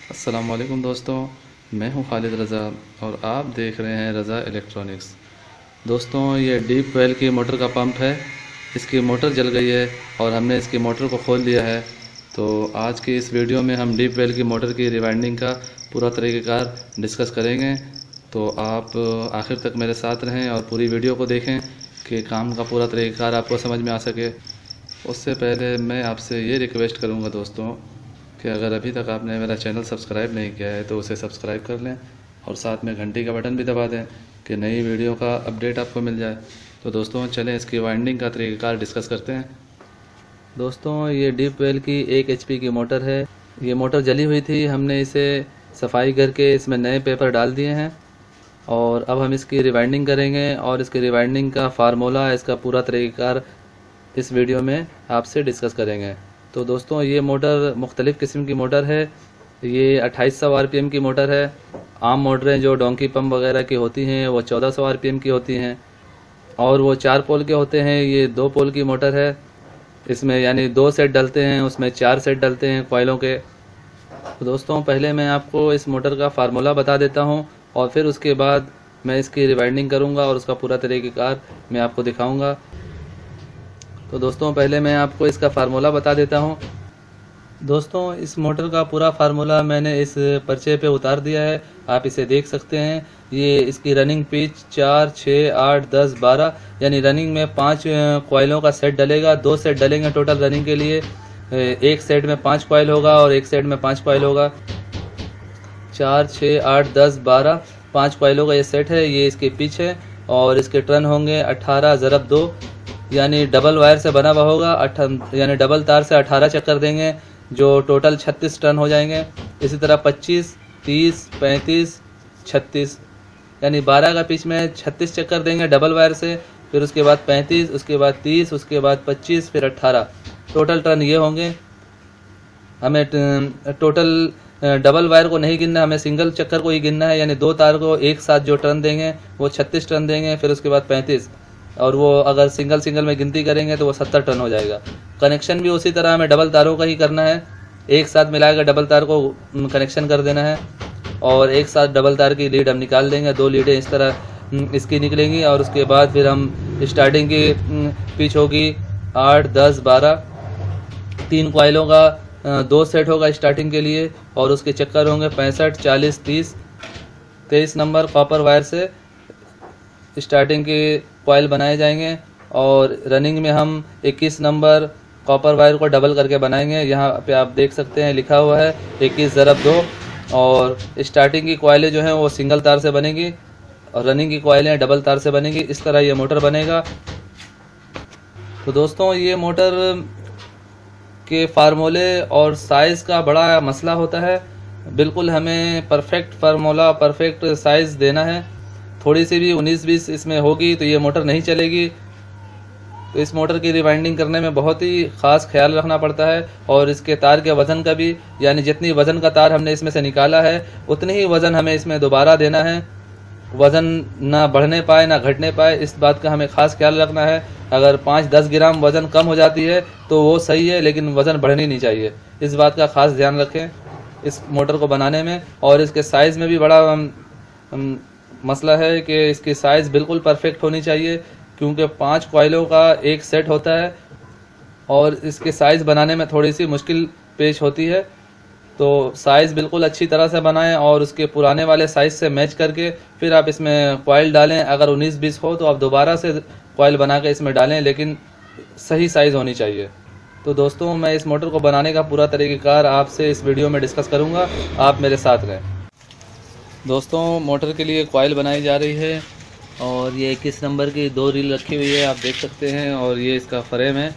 अस्सलाम वालेकुम दोस्तों, मैं हूं खालिद रज़ा और आप देख रहे हैं रज़ा इलेक्ट्रॉनिक्स। दोस्तों, ये डीप वेल की मोटर का पंप है। इसकी मोटर जल गई है और हमने इसकी मोटर को खोल दिया है। तो आज की इस वीडियो में हम डीप वेल की मोटर की रिवाइंडिंग का पूरा तरीक़ेकार डिस्कस करेंगे। तो आप आखिर तक मेरे साथ रहें और पूरी वीडियो को देखें कि काम का पूरा तरीक़ेकार आपको समझ में आ सके। उससे पहले मैं आपसे ये रिक्वेस्ट करूँगा दोस्तों कि अगर अभी तक आपने मेरा चैनल सब्सक्राइब नहीं किया है तो उसे सब्सक्राइब कर लें और साथ में घंटी का बटन भी दबा दें कि नई वीडियो का अपडेट आपको मिल जाए। तो दोस्तों चलें इसकी वाइंडिंग का तरीक़ाकार डिस्कस करते हैं। दोस्तों, ये डीप वेल की 1 HP की मोटर है। ये मोटर जली हुई थी, हमने इसे सफाई करके इसमें नए पेपर डाल दिए हैं और अब हम इसकी रिवाइंडिंग करेंगे और इसकी रिवाइंडिंग का फार्मूला, इसका पूरा तरीक़ाकार इस वीडियो में आपसे डिस्कस करेंगे। तो दोस्तों, ये मोटर मुख्तलिफ़ किस्म की मोटर है। ये 2800 RPM की मोटर है। आम मोटरें जो डोंकी पंप वगैरह की होती हैं वो 1400 RPM की होती हैं और वो 4 पोल के होते हैं। ये 2 पोल की मोटर है। इसमें यानी 2 सेट डलते हैं, उसमें 4 सेट डलते हैं कॉइलों के। तो दोस्तों, पहले मैं आपको इस मोटर का फार्मूला बता देता हूँ और फिर उसके बाद मैं इसकी रिवाइंडिंग करूँगा और उसका पूरा तरीक़ेकार मैं आपको दिखाऊँगा। तो दोस्तों, पहले मैं आपको इसका फार्मूला बता देता हूँ। दोस्तों, इस मोटर का पूरा फार्मूला मैंने इस पर्चे पे उतार दिया है, आप इसे देख सकते हैं। ये इसकी रनिंग पिच 4, 6, 8, 10, 12 यानी रनिंग में 5 कॉइलों का सेट डलेगा। 2 सेट डलेंगे टोटल रनिंग के लिए। एक सेट में 5 कॉइल होगा और एक सेट में 5 कॉइल होगा। 4, 6, 8, 10, 12 5 कॉइलों का ये सेट है। ये इसकी पिच है और इसके टर्न होंगे 18/2 यानी डबल वायर से बना हुआ होगा। यानी डबल तार से 18 चक्कर देंगे जो टोटल 36 टर्न हो जाएंगे। इसी तरह 25, 30, 35, 36 यानी 12 का पिच में 36 चक्कर देंगे डबल वायर से। फिर उसके बाद 35, उसके बाद 30, उसके बाद 25, फिर 18 टोटल टर्न ये होंगे। हमें टोटल डबल वायर को नहीं गिनना, हमें सिंगल चक्कर को ही गिनना है। यानी 2 तार को एक साथ जो टर्न देंगे वो 36 टर्न देंगे। फिर उसके बाद 35 और वो अगर सिंगल में गिनती करेंगे तो वो 70 टन हो जाएगा। कनेक्शन भी उसी तरह हमें डबल तारों का ही करना है। एक साथ मिलाकर डबल तार को कनेक्शन कर देना है और एक साथ डबल तार की लीड हम निकाल देंगे। 2 लीडें इस तरह इसकी निकलेंगी और उसके बाद फिर हम स्टार्टिंग की पिच होगी 8, 10, 12 3 कॉइलों का 2 सेट होगा स्टार्टिंग के लिए और उसके चक्कर होंगे 65, 40, 30, 23 नंबर कॉपर वायर से स्टार्टिंग के कॉइल बनाए जाएंगे और रनिंग में हम 21 नंबर कॉपर वायर को डबल करके बनाएंगे। यहाँ पे आप देख सकते हैं लिखा हुआ है 21/2 और स्टार्टिंग की कॉइलें जो हैं वो सिंगल तार से बनेगी और रनिंग की कॉइलें डबल तार से बनेगी। इस तरह ये मोटर बनेगा। तो दोस्तों, ये मोटर के फार्मूले और साइज़ का बड़ा मसला होता है। बिल्कुल हमें परफेक्ट फार्मूला, परफेक्ट साइज़ देना है। थोड़ी सी भी 19-20 इसमें होगी तो ये मोटर नहीं चलेगी। तो इस मोटर की रिवाइंडिंग करने में बहुत ही ख़ास ख्याल रखना पड़ता है और इसके तार के वज़न का भी, यानी जितनी वज़न का तार हमने इसमें से निकाला है उतनी ही वज़न हमें इसमें दोबारा देना है। वज़न ना बढ़ने पाए ना घटने पाए, इस बात का हमें ख़ास ख्याल रखना है। अगर 5-10 ग्राम वज़न कम हो जाती है तो वो सही है, लेकिन वज़न बढ़नी नहीं चाहिए। इस बात का ख़ास ध्यान रखें इस मोटर को बनाने में। और इसके साइज़ में भी बड़ा मसला है कि इसकी साइज़ बिल्कुल परफेक्ट होनी चाहिए क्योंकि 5 कॉइलों का एक सेट होता है और इसके साइज़ बनाने में थोड़ी सी मुश्किल पेश होती है। तो साइज़ बिल्कुल अच्छी तरह से बनाएं और उसके पुराने वाले साइज़ से मैच करके फिर आप इसमें कॉइल डालें। अगर 19-20 हो तो आप दोबारा से कॉइल बना के इसमें डालें, लेकिन सही साइज़ होनी चाहिए। तो दोस्तों, मैं इस मोटर को बनाने का पूरा तरीक़ेकार आपसे इस वीडियो में डिस्कस करूँगा, आप मेरे साथ रहें। दोस्तों, मोटर के लिए कॉइल बनाई जा रही है और ये 21 नंबर की 2 रील रखी हुई है, आप देख सकते हैं। और ये इसका फ्रेम है।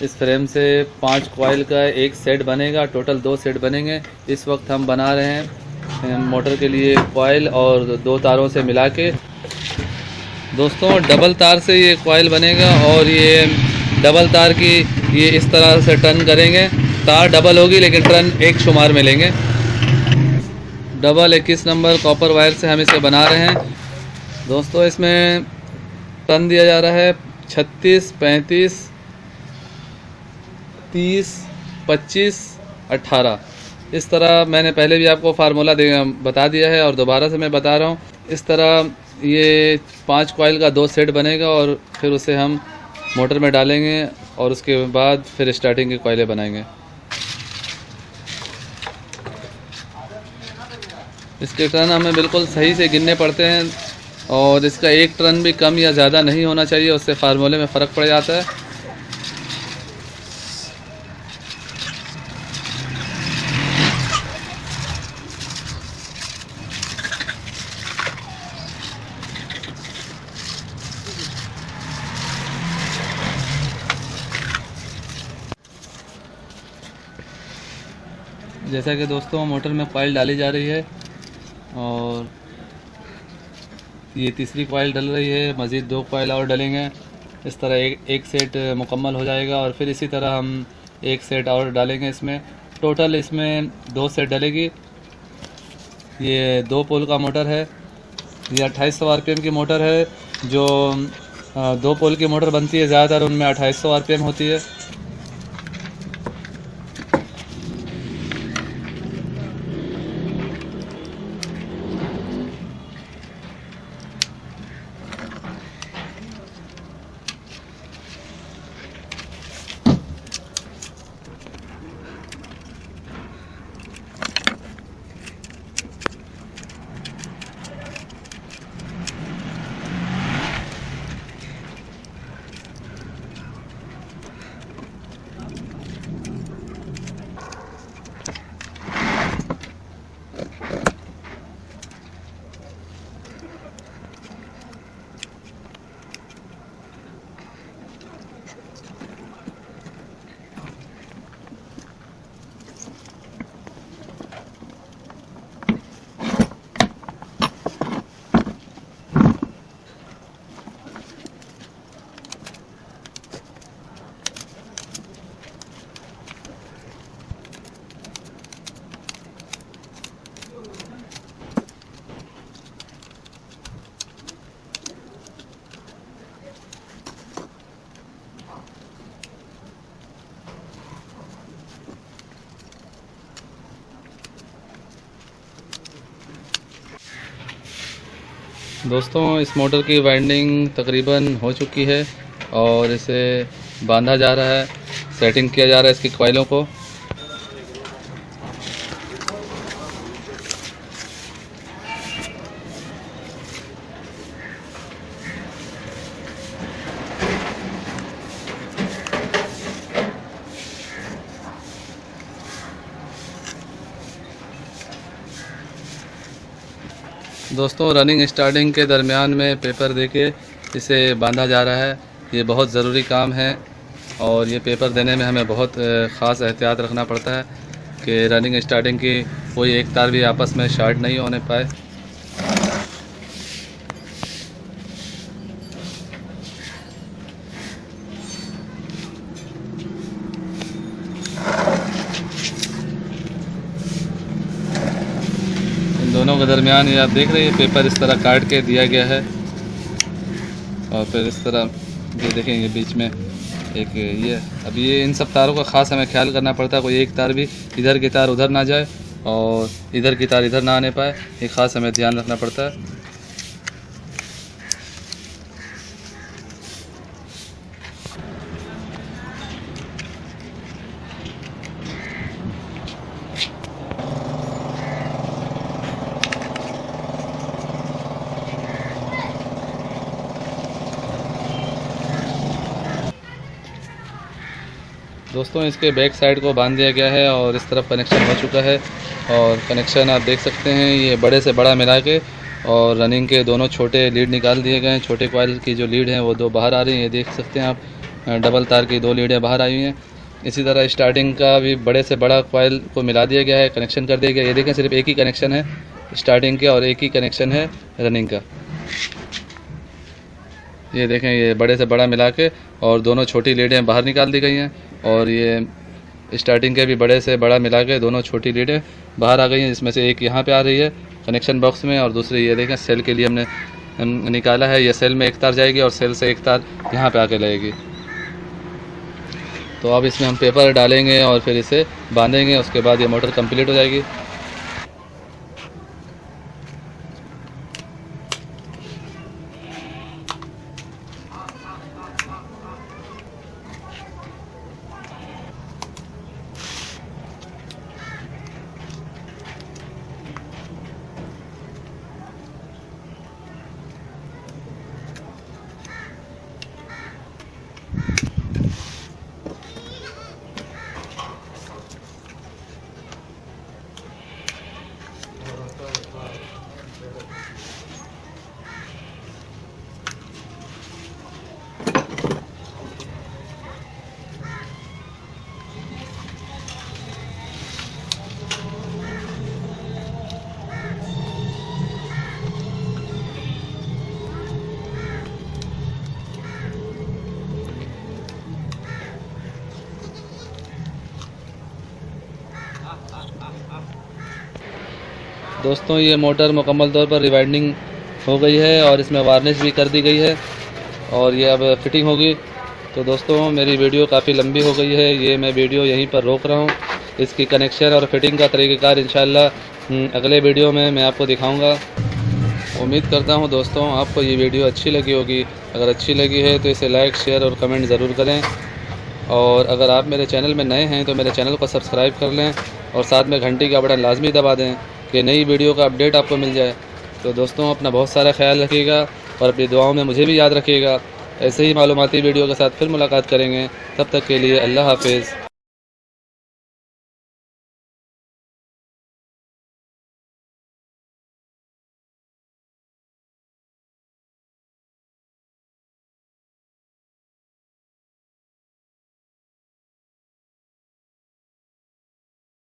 इस फ्रेम से 5 कॉइल का एक सेट बनेगा, टोटल 2 सेट बनेंगे। इस वक्त हम बना रहे हैं मोटर के लिए कॉइल और 2 तारों से मिला के। दोस्तों, डबल तार से ये कॉइल बनेगा और ये डबल तार की ये इस तरह से टर्न करेंगे। तार डबल होगी लेकिन टर्न एक शुमार में लेंगे। डबल 21 नंबर कॉपर वायर से हम इसे बना रहे हैं। दोस्तों, इसमें टर्न दिया जा रहा है 36, 35, 30, 25, 18 इस तरह मैंने पहले भी आपको फार्मूला बता दिया है और दोबारा से मैं बता रहा हूँ। इस तरह ये 5 कॉइल का 2 सेट बनेगा और फिर उसे हम मोटर में डालेंगे और उसके बाद फिर स्टार्टिंग की कॉइलें बनाएंगे। इसके टर्न हमें बिल्कुल सही से गिनने पड़ते हैं और इसका एक टर्न भी कम या ज़्यादा नहीं होना चाहिए, उससे फार्मूले में फ़र्क पड़ जाता है। जैसा कि दोस्तों मोटर में कॉइल डाली जा रही है और ये तीसरी कॉइल डल रही है, मज़ीद 2 कॉइल और डलेंगे। इस तरह एक सेट मुकम्मल हो जाएगा और फिर इसी तरह हम एक सेट और डालेंगे। इसमें टोटल इसमें 2 सेट डलेगी। ये 2 पोल का मोटर है, ये 2800 आरपीएम की मोटर है। जो 2 पोल की मोटर बनती है ज़्यादातर उनमें 2800 आरपीएम होती है। दोस्तों इस मोटर की वाइंडिंग तकरीबन हो चुकी है और इसे बांधा जा रहा है, सेटिंग किया जा रहा है इसकी कॉइलों को। दोस्तों रनिंग स्टार्टिंग के दरमियान में पेपर देके इसे बांधा जा रहा है। ये बहुत ज़रूरी काम है और ये पेपर देने में हमें बहुत ख़ास एहतियात रखना पड़ता है कि रनिंग स्टार्टिंग की कोई एक तार भी आपस में शॉर्ट नहीं होने पाए। दोनों के दरमियान ये आप देख रहे हैं पेपर इस तरह काट के दिया गया है और फिर इस तरह ये देखेंगे बीच में एक ये। अब ये इन सब तारों का ख़ास हमें ख्याल करना पड़ता है, कोई एक तार भी इधर की तार उधर ना जाए और इधर की तार इधर ना आने पाए, ये ख़ास हमें ध्यान रखना पड़ता है। दोस्तों इसके बैक साइड को बांध दिया गया है और इस तरफ कनेक्शन हो चुका है और कनेक्शन आप देख सकते हैं ये बड़े से बड़ा मिला के और रनिंग के दोनों छोटे लीड निकाल दिए गए हैं। छोटे कॉइल की जो लीड हैं वो 2 बाहर आ रही हैं, ये देख सकते हैं आप। डबल तार की 2 लीडें बाहर आई हुई हैं। इसी तरह स्टार्टिंग का भी बड़े से बड़ा कॉइल को मिला दिया गया है, कनेक्शन कर दिया गया है। ये देखें सिर्फ एक ही कनेक्शन है स्टार्टिंग के और एक ही कनेक्शन है रनिंग का। ये देखें ये बड़े से बड़ा मिला के और दोनों छोटी लीडें बाहर निकाल दी गई हैं और ये स्टार्टिंग के भी बड़े से बड़ा मिला के दोनों छोटी लीडें बाहर आ गई हैं, जिसमें से एक यहाँ पे आ रही है कनेक्शन बॉक्स में और दूसरी ये देखें सेल के लिए हमने निकाला है। ये सेल में एक तार जाएगी और सेल से एक तार यहाँ पे आके लगेगी। तो अब इसमें हम पेपर डालेंगे और फिर इसे बांधेंगे, उसके बाद ये मोटर कंप्लीट हो जाएगी। दोस्तों ये मोटर मुकम्मल तौर पर रिवाइंडिंग हो गई है और इसमें वार्निश भी कर दी गई है और ये अब फिटिंग होगी। तो दोस्तों मेरी वीडियो काफ़ी लंबी हो गई है, ये मैं वीडियो यहीं पर रोक रहा हूँ। इसकी कनेक्शन और फिटिंग का तरीक़ेकार इंशाल्लाह अगले वीडियो में मैं आपको दिखाऊँगा। उम्मीद करता हूँ दोस्तों आपको ये वीडियो अच्छी लगी होगी। अगर अच्छी लगी है तो इसे लाइक, शेयर और कमेंट ज़रूर करें। और अगर आप मेरे चैनल में नए हैं तो मेरे चैनल को सब्सक्राइब कर लें और साथ में घंटी का बटन लाजमी दबा दें कि नई वीडियो का अपडेट आपको मिल जाए। तो दोस्तों अपना बहुत सारा ख्याल रखिएगा और अपनी दुआओं में मुझे भी याद रखिएगा। ऐसे ही मालूमाती वीडियो के साथ फिर मुलाकात करेंगे। तब तक के लिए अल्लाह हाफिज़।